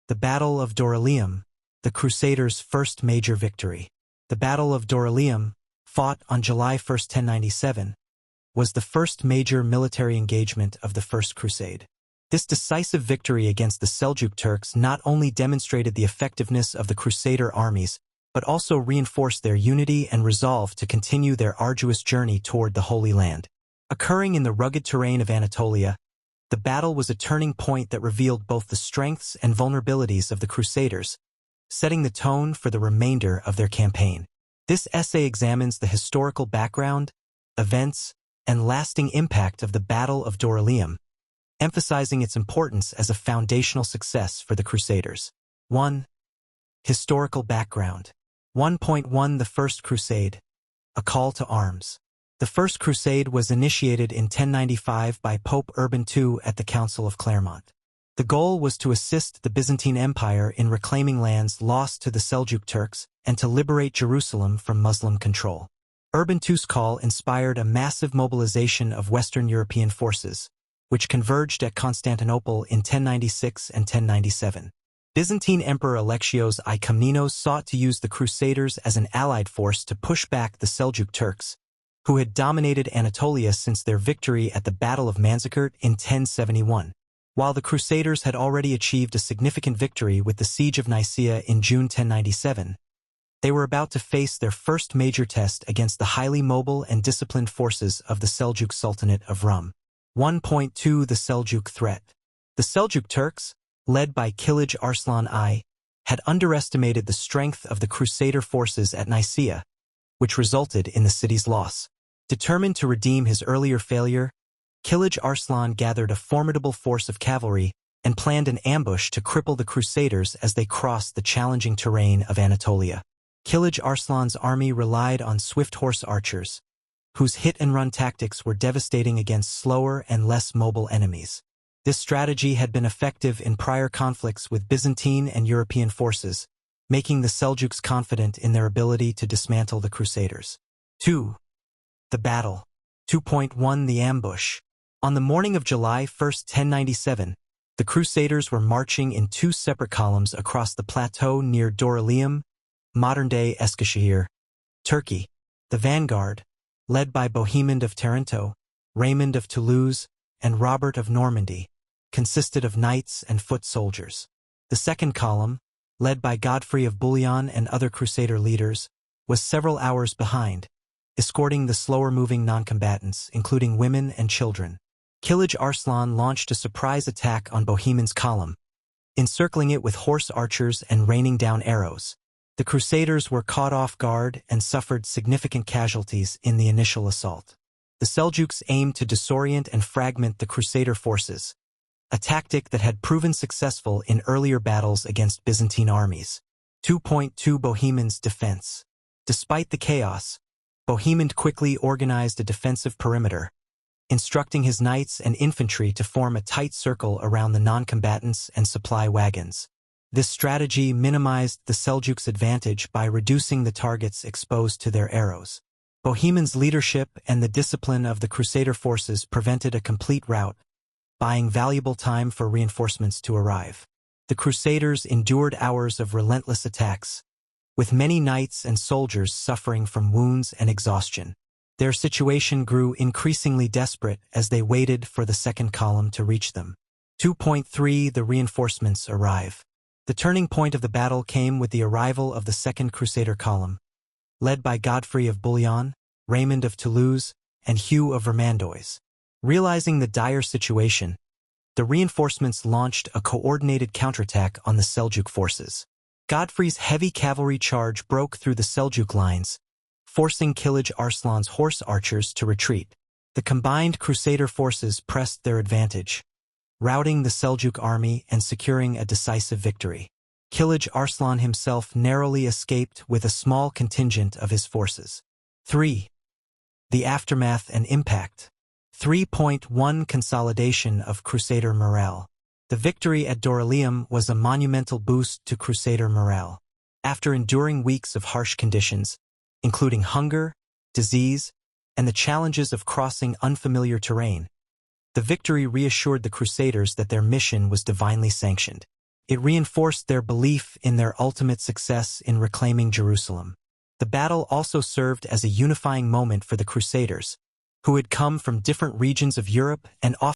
The Battle of Dorylaeum, the Crusaders' first major victory. The Battle of Dorylaeum, fought on July 1, 1097, was the first major military engagement of the First Crusade. This decisive victory against the Seljuk Turks not only demonstrated the effectiveness of the Crusader armies, but also reinforced their unity and resolve to continue their arduous journey toward the Holy Land. Occurring in the rugged terrain of Anatolia, the battle was a turning point that revealed both the strengths and vulnerabilities of the Crusaders, setting the tone for the remainder of their campaign. This essay examines the historical background, events, and lasting impact of the Battle of Dorylaeum, emphasizing its importance as a foundational success for the Crusaders. 1. Historical background. 1.1 The First Crusade, a call to arms. The First Crusade was initiated in 1095 by Pope Urban II at the Council of Clermont. The goal was to assist the Byzantine Empire in reclaiming lands lost to the Seljuk Turks and to liberate Jerusalem from Muslim control. Urban II's call inspired a massive mobilization of Western European forces, which converged at Constantinople in 1096 and 1097. Byzantine Emperor Alexios I Komnenos sought to use the Crusaders as an allied force to push back the Seljuk Turks, who had dominated Anatolia since their victory at the Battle of Manzikert in 1071. While the Crusaders had already achieved a significant victory with the Siege of Nicaea in June 1097, they were about to face their first major test against the highly mobile and disciplined forces of the Seljuk Sultanate of Rum. 1.2 The Seljuk threat. The Seljuk Turks, led by Kilij Arslan I, had underestimated the strength of the Crusader forces at Nicaea, which resulted in the city's loss. Determined to redeem his earlier failure, Kilij Arslan gathered a formidable force of cavalry and planned an ambush to cripple the Crusaders as they crossed the challenging terrain of Anatolia. Kilij Arslan's army relied on swift horse archers, whose hit-and-run tactics were devastating against slower and less mobile enemies. This strategy had been effective in prior conflicts with Byzantine and European forces, making the Seljuks confident in their ability to dismantle the Crusaders. 2. The battle. 2.1 The ambush. On the morning of July 1, 1097, the Crusaders were marching in two separate columns across the plateau near Dorylaeum, modern-day Eskişehir, Turkey. The vanguard, led by Bohemond of Taranto, Raymond of Toulouse, and Robert of Normandy, consisted of knights and foot soldiers. The second column, led by Godfrey of Bouillon and other Crusader leaders, was several hours behind, escorting the slower-moving non-combatants, including women and children. Kilij Arslan launched a surprise attack on Bohemond's column, encircling it with horse archers and raining down arrows. The Crusaders were caught off guard and suffered significant casualties in the initial assault. The Seljuks aimed to disorient and fragment the Crusader forces, a tactic that had proven successful in earlier battles against Byzantine armies. 2.2 Bohemond's defense. Despite the chaos, Bohemond quickly organized a defensive perimeter, instructing his knights and infantry to form a tight circle around the non-combatants and supply wagons. This strategy minimized the Seljuks' advantage by reducing the targets exposed to their arrows. Bohemond's leadership and the discipline of the Crusader forces prevented a complete rout, buying valuable time for reinforcements to arrive. The Crusaders endured hours of relentless attacks, with many knights and soldiers suffering from wounds and exhaustion. Their situation grew increasingly desperate as they waited for the second column to reach them. 2.3 The reinforcements arrive. The turning point of the battle came with the arrival of the Second Crusader column, led by Godfrey of Bouillon, Raymond of Toulouse, and Hugh of Vermandois. Realizing the dire situation, the reinforcements launched a coordinated counterattack on the Seljuk forces. Godfrey's heavy cavalry charge broke through the Seljuk lines, forcing Kilij Arslan's horse archers to retreat. The combined Crusader forces pressed their advantage, routing the Seljuk army and securing a decisive victory. Kilij Arslan himself narrowly escaped with a small contingent of his forces. 3. The aftermath and impact. 3.1 Consolidation of Crusader morale. The victory at Dorylaeum was a monumental boost to Crusader morale. After enduring weeks of harsh conditions, including hunger, disease, and the challenges of crossing unfamiliar terrain, the victory reassured the Crusaders that their mission was divinely sanctioned. It reinforced their belief in their ultimate success in reclaiming Jerusalem. The battle also served as a unifying moment for the Crusaders, who had come from different regions of Europe and often